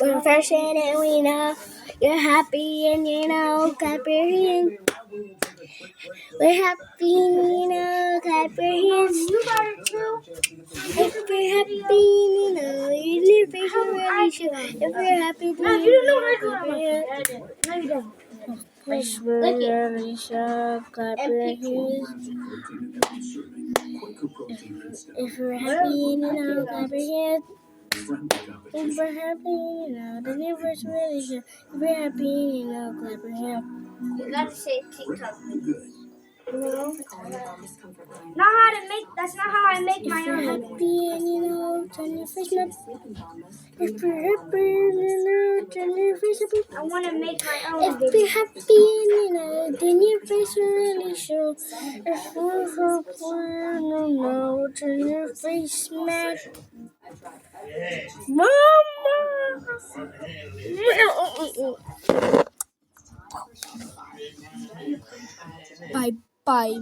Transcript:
We're fresh and we know you're happy and you know clap your hands. We're happy, you know, clap your hands. You got it too. If we're happy, you know, your face will really show. If we're happy, then you know clap your hands. No, you don't. Face will really show, clap your hands. If we're happy, you know, clap your hands. If we're happy, you know, the universe really show. If we're happy, you know, clap your hands. You gotta say TikTok. No. Not how to make. That's not how I make my own. If you're happy and you know, turn your face up. If you're happy and you know, turn your face up. I want to make my own. If you're happy and you know, then your face will really show. If you're happy and you know, turn your face mad. Mama. Bye bye.